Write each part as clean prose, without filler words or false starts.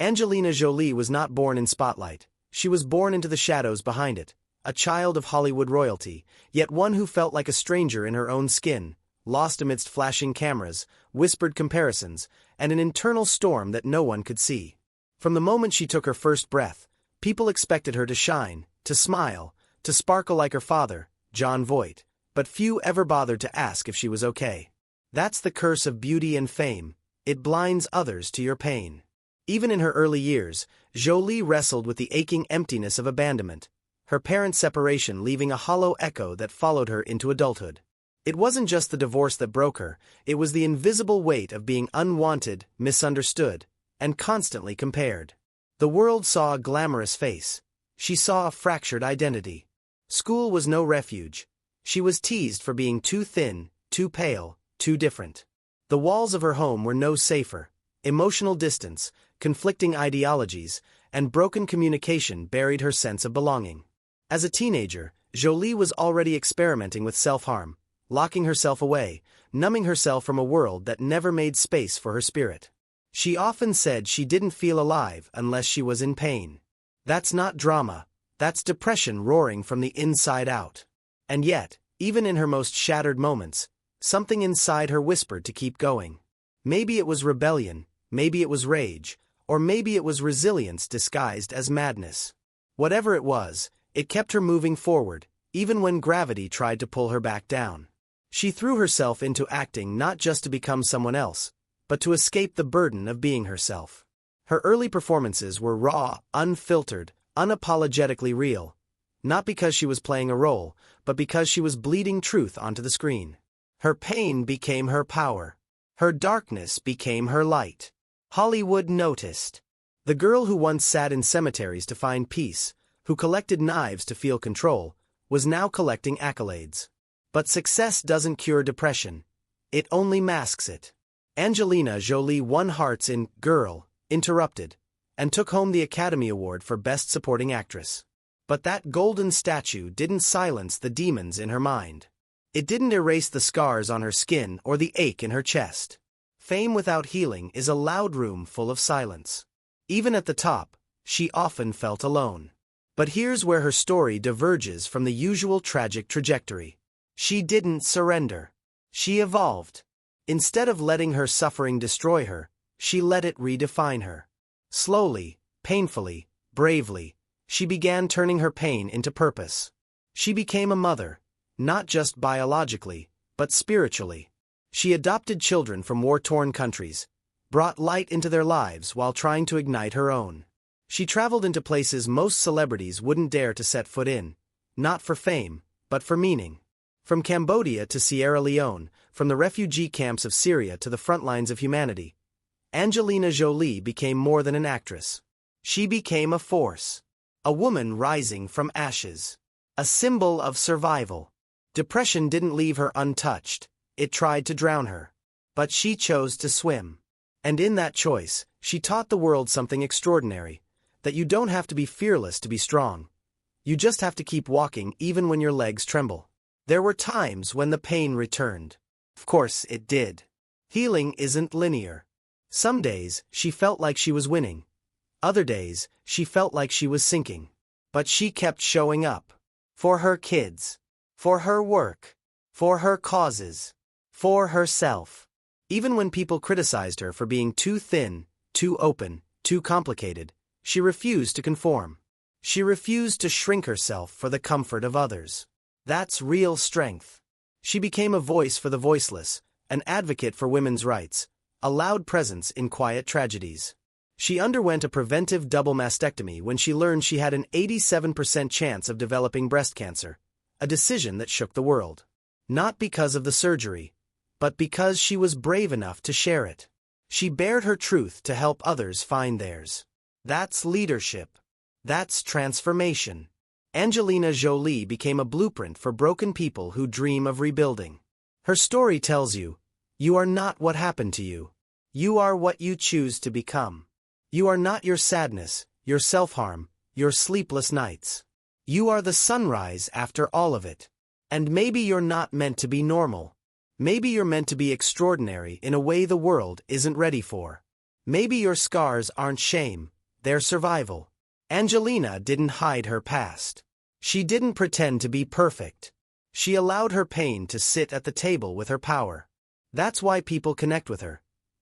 Angelina Jolie was not born in spotlight. She was born into the shadows behind it, a child of Hollywood royalty, yet one who felt like a stranger in her own skin, lost amidst flashing cameras, whispered comparisons, and an internal storm that no one could see. From the moment she took her first breath, people expected her to shine, to smile, to sparkle like her father, Jon Voight, but few ever bothered to ask if she was okay. That's the curse of beauty and fame. It blinds others to your pain. Even in her early years, Jolie wrestled with the aching emptiness of abandonment, her parents' separation leaving a hollow echo that followed her into adulthood. It wasn't just the divorce that broke her, it was the invisible weight of being unwanted, misunderstood, and constantly compared. The world saw a glamorous face. She saw a fractured identity. School was no refuge. She was teased for being too thin, too pale, too different. The walls of her home were no safer. Emotional distance, conflicting ideologies, and broken communication buried her sense of belonging. As a teenager, Jolie was already experimenting with self-harm, locking herself away, numbing herself from a world that never made space for her spirit. She often said she didn't feel alive unless she was in pain. That's not drama, that's depression roaring from the inside out. And yet, even in her most shattered moments, something inside her whispered to keep going. Maybe it was rebellion, maybe it was rage, or maybe it was resilience disguised as madness. Whatever it was, it kept her moving forward, even when gravity tried to pull her back down. She threw herself into acting not just to become someone else, but to escape the burden of being herself. Her early performances were raw, unfiltered, unapologetically real, not because she was playing a role, but because she was bleeding truth onto the screen. Her pain became her power. Her darkness became her light. Hollywood noticed. The girl who once sat in cemeteries to find peace, who collected knives to feel control, was now collecting accolades. But success doesn't cure depression. It only masks it. Angelina Jolie won hearts in Girl, Interrupted, and took home the Academy Award for Best Supporting Actress. But that golden statue didn't silence the demons in her mind. It didn't erase the scars on her skin or the ache in her chest. Fame without healing is a loud room full of silence. Even at the top, she often felt alone. But here's where her story diverges from the usual tragic trajectory. She didn't surrender. She evolved. Instead of letting her suffering destroy her, she let it redefine her. Slowly, painfully, bravely, she began turning her pain into purpose. She became a mother, not just biologically, but spiritually. She adopted children from war-torn countries, brought light into their lives while trying to ignite her own. She traveled into places most celebrities wouldn't dare to set foot in, not for fame, but for meaning. From Cambodia to Sierra Leone, from the refugee camps of Syria to the front lines of humanity, Angelina Jolie became more than an actress. She became a force. A woman rising from ashes. A symbol of survival. Depression didn't leave her untouched. It tried to drown her. But she chose to swim. And in that choice, she taught the world something extraordinary. That you don't have to be fearless to be strong. You just have to keep walking even when your legs tremble. There were times when the pain returned. Of course it did. Healing isn't linear. Some days, she felt like she was winning. Other days, she felt like she was sinking. But she kept showing up. For her kids. For her work. For her causes. For herself. Even when people criticized her for being too thin, too open, too complicated, she refused to conform. She refused to shrink herself for the comfort of others. That's real strength. She became a voice for the voiceless, an advocate for women's rights, a loud presence in quiet tragedies. She underwent a preventive double mastectomy when she learned she had an 87% chance of developing breast cancer, a decision that shook the world. Not because of the surgery, but because she was brave enough to share it. She bared her truth to help others find theirs. That's leadership. That's transformation. Angelina Jolie became a blueprint for broken people who dream of rebuilding. Her story tells you, you are not what happened to you. You are what you choose to become. You are not your sadness, your self-harm, your sleepless nights. You are the sunrise after all of it. And maybe you're not meant to be normal. Maybe you're meant to be extraordinary in a way the world isn't ready for. Maybe your scars aren't shame, they're survival. Angelina didn't hide her past. She didn't pretend to be perfect. She allowed her pain to sit at the table with her power. That's why people connect with her.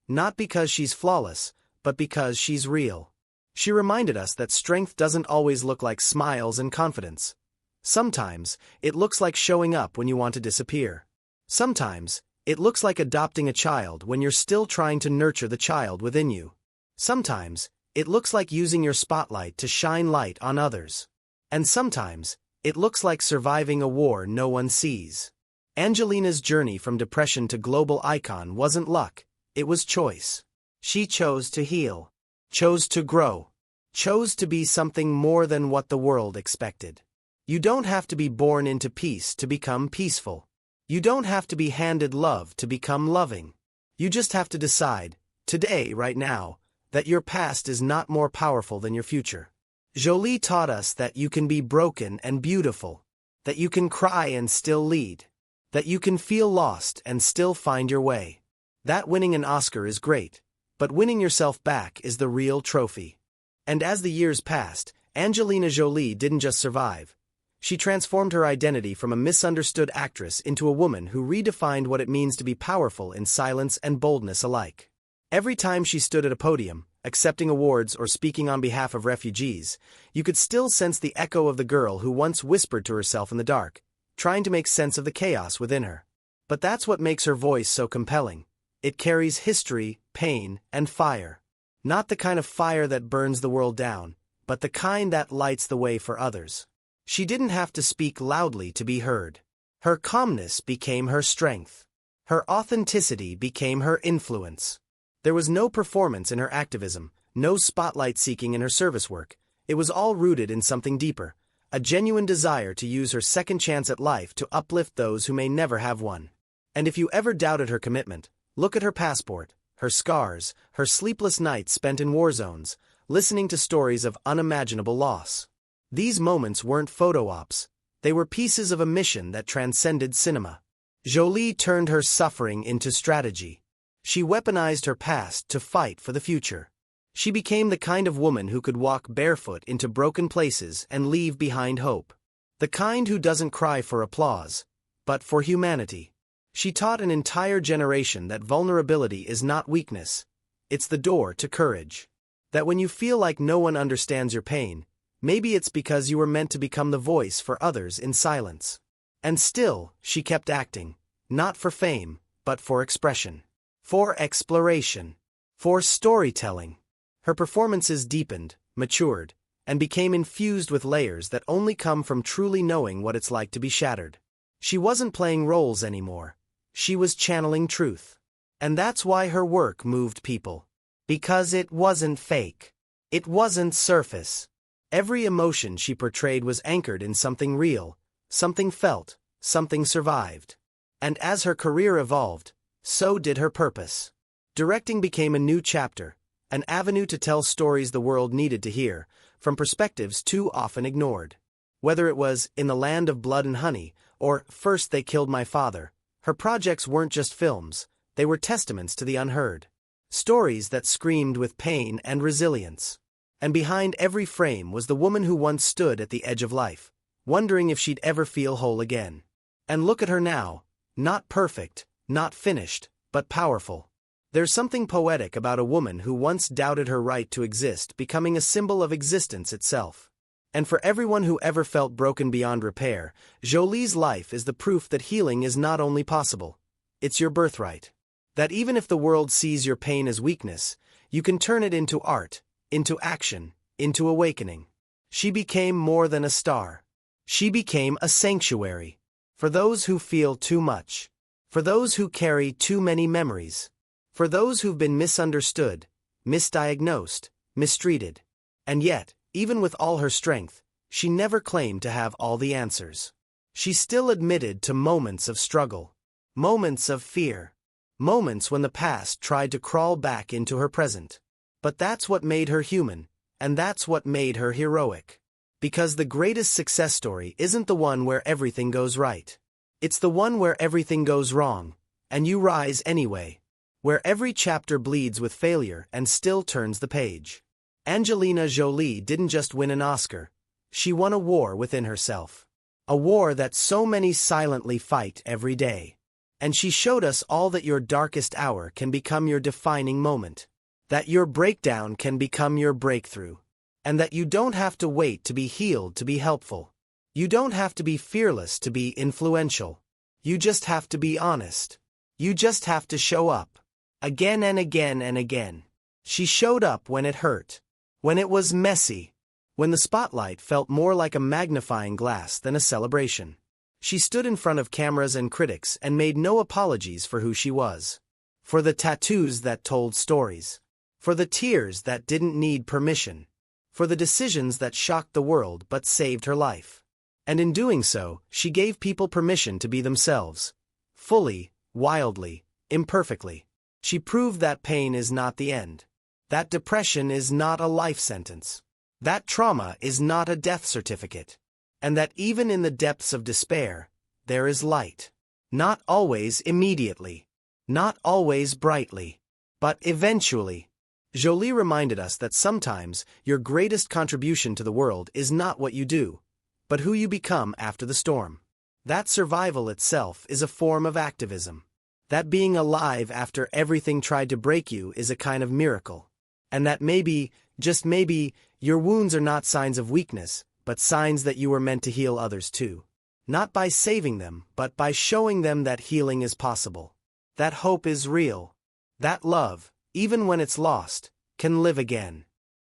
Not because she's flawless, but because she's real. She reminded us that strength doesn't always look like smiles and confidence. Sometimes, it looks like showing up when you want to disappear. Sometimes, it looks like adopting a child when you're still trying to nurture the child within you. Sometimes, it looks like using your spotlight to shine light on others. And sometimes, it looks like surviving a war no one sees. Angelina's journey from depression to global icon wasn't luck, it was choice. She chose to heal, chose to grow, chose to be something more than what the world expected. You don't have to be born into peace to become peaceful. You don't have to be handed love to become loving. You just have to decide, today, right now, that your past is not more powerful than your future. Jolie taught us that you can be broken and beautiful, that you can cry and still lead, that you can feel lost and still find your way. That winning an Oscar is great, but winning yourself back is the real trophy. And as the years passed, Angelina Jolie didn't just survive. She transformed her identity from a misunderstood actress into a woman who redefined what it means to be powerful in silence and boldness alike. Every time she stood at a podium, accepting awards or speaking on behalf of refugees, you could still sense the echo of the girl who once whispered to herself in the dark, trying to make sense of the chaos within her. But that's what makes her voice so compelling. It carries history, pain, and fire. Not the kind of fire that burns the world down, but the kind that lights the way for others. She didn't have to speak loudly to be heard. Her calmness became her strength. Her authenticity became her influence. There was no performance in her activism, no spotlight seeking in her service work. It was all rooted in something deeper, a genuine desire to use her second chance at life to uplift those who may never have one. And if you ever doubted her commitment, look at her passport, her scars, her sleepless nights spent in war zones, listening to stories of unimaginable loss. These moments weren't photo ops. They were pieces of a mission that transcended cinema. Jolie turned her suffering into strategy. She weaponized her past to fight for the future. She became the kind of woman who could walk barefoot into broken places and leave behind hope. The kind who doesn't cry for applause, but for humanity. She taught an entire generation that vulnerability is not weakness. It's the door to courage. That when you feel like no one understands your pain, maybe it's because you were meant to become the voice for others in silence. And still, she kept acting, not for fame, but for expression. For exploration. For storytelling. Her performances deepened, matured, and became infused with layers that only come from truly knowing what it's like to be shattered. She wasn't playing roles anymore. She was channeling truth. And that's why her work moved people. Because it wasn't fake. It wasn't surface. Every emotion she portrayed was anchored in something real, something felt, something survived. And as her career evolved, so did her purpose. Directing became a new chapter, an avenue to tell stories the world needed to hear, from perspectives too often ignored. Whether it was In the Land of Blood and Honey, or First They Killed My Father, her projects weren't just films, they were testaments to the unheard. Stories that screamed with pain and resilience. And behind every frame was the woman who once stood at the edge of life, wondering if she'd ever feel whole again. And look at her now, not perfect, not finished, but powerful. There's something poetic about a woman who once doubted her right to exist becoming a symbol of existence itself. And for everyone who ever felt broken beyond repair, Jolie's life is the proof that healing is not only possible, it's your birthright. That even if the world sees your pain as weakness, you can turn it into art, into action, into awakening. She became more than a star. She became a sanctuary. For those who feel too much. For those who carry too many memories. For those who've been misunderstood, misdiagnosed, mistreated. And yet, even with all her strength, she never claimed to have all the answers. She still admitted to moments of struggle. Moments of fear. Moments when the past tried to crawl back into her present. But that's what made her human, and that's what made her heroic. Because the greatest success story isn't the one where everything goes right. It's the one where everything goes wrong, and you rise anyway. where every chapter bleeds with failure and still turns the page. Angelina Jolie didn't just win an Oscar, she won a war within herself. A war that so many silently fight every day. And she showed us all that your darkest hour can become your defining moment. That your breakdown can become your breakthrough. And that you don't have to wait to be healed to be helpful. You don't have to be fearless to be influential. You just have to be honest. You just have to show up. Again and again and again. She showed up when it hurt. When it was messy. When the spotlight felt more like a magnifying glass than a celebration. She stood in front of cameras and critics and made no apologies for who she was. For the tattoos that told stories. For the tears that didn't need permission. For the decisions that shocked the world but saved her life. And in doing so, she gave people permission to be themselves. Fully, wildly, imperfectly. She proved that pain is not the end. That depression is not a life sentence. That trauma is not a death certificate. And that even in the depths of despair, there is light. Not always immediately. Not always brightly. But eventually. Jolie reminded us that sometimes your greatest contribution to the world is not what you do, but who you become after the storm. That survival itself is a form of activism. That being alive after everything tried to break you is a kind of miracle. And that maybe, just maybe, your wounds are not signs of weakness, but signs that you were meant to heal others too. Not by saving them, but by showing them that healing is possible. That hope is real. That love, even when it's lost, can live again.